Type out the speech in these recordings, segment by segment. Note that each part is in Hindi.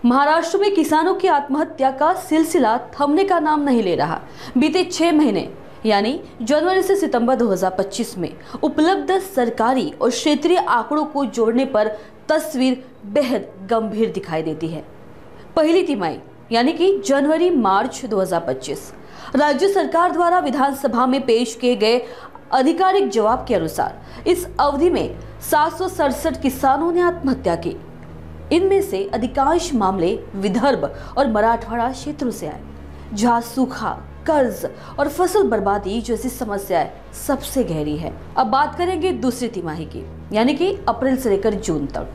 महाराष्ट्र में किसानों की आत्महत्या का सिलसिला थमने का नाम नहीं ले रहा। बीते 6 महीने यानी जनवरी से सितंबर 2025 में उपलब्ध सरकारी और क्षेत्रीय आंकड़ों को जोड़ने पर तस्वीर बेहद गंभीर दिखाई देती है। पहली तिमाही यानी कि जनवरी मार्च 2025 राज्य सरकार द्वारा विधानसभा में पेश किए गए आधिकारिक जवाब के अनुसार इस अवधि में 767 किसानों ने आत्महत्या की। इनमें से अधिकांश मामले विदर्भ और मराठवाड़ा क्षेत्रों से आए, जहां सूखा, कर्ज और फसल बर्बादी जैसी समस्याएं सबसे गहरी है। अब बात करेंगे दूसरी तिमाही की, यानी कि अप्रैल से लेकर जून तक।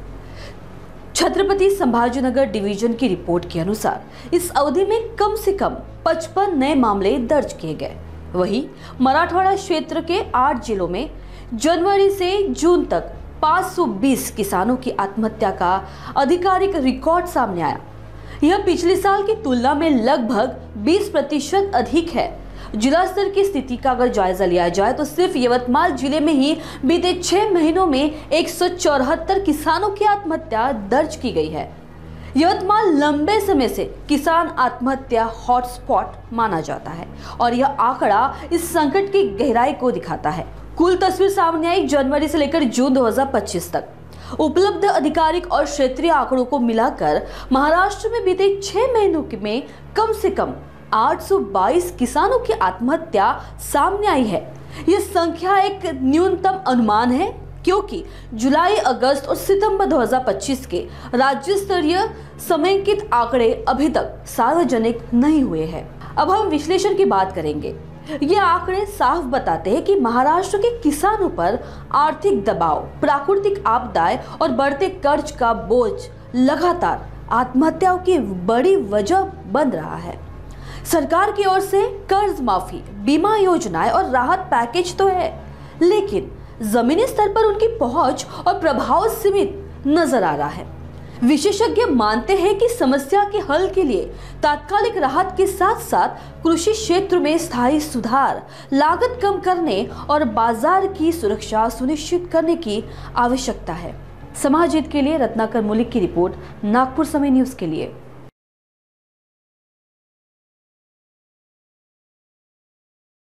छत्रपति संभाजीनगर डिवीजन की रिपोर्ट के अनुसार इस अवधि में कम से कम 55 नए मामले दर्ज किए गए। वहीं मराठवाड़ा क्षेत्र के 8 जिलों में जनवरी से जून तक 520 किसानों की आत्महत्या का आधिकारिक रिकॉर्ड सामने आया। यह पिछले साल की तुलना में लगभग 20% अधिक है। जिला स्तर की स्थिति का अगर जायजा लिया जाए तो सिर्फ यवतमाल जिले में ही बीते 6 महीनों में 174 किसानों की आत्महत्या दर्ज की गई है। यवतमाल लंबे समय से किसान आत्महत्या हॉटस्पॉट माना जाता है और यह आंकड़ा इस संकट की गहराई को दिखाता है। कुल तस्वीर सामने आई जनवरी से लेकर जून 2025 तक। उपलब्ध आधिकारिक और क्षेत्रीय आंकड़ों को मिलाकर महाराष्ट्र में बीते 6 महीनों में कम से कम 822 किसानों की आत्महत्या सामने आई है। यह संख्या एक न्यूनतम अनुमान है, क्योंकि जुलाई, अगस्त और सितंबर 2025 के राज्य स्तरीय समेकित आंकड़े अभी तक सार्वजनिक नहीं हुए हैं। अब हम विश्लेषण की बात करेंगे। ये आंकड़े साफ बताते हैं कि महाराष्ट्र के किसानों पर आर्थिक दबाव, प्राकृतिक आपदाएं और बढ़ते कर्ज का बोझ लगातार आत्महत्याओं की बड़ी वजह बन रहा है। सरकार की ओर से कर्ज माफी, बीमा योजनाएं और राहत पैकेज तो है, लेकिन जमीनी स्तर पर उनकी पहुंच और प्रभाव सीमित नजर आ रहा है। विशेषज्ञ मानते हैं कि समस्या के हल के लिए तात्कालिक राहत के साथ साथ कृषि क्षेत्र में स्थायी सुधार, लागत कम करने और बाजार की सुरक्षा सुनिश्चित करने की आवश्यकता है। समाज हित के लिए रत्नाकर मलिक की रिपोर्ट, नागपुर समय न्यूज के लिए।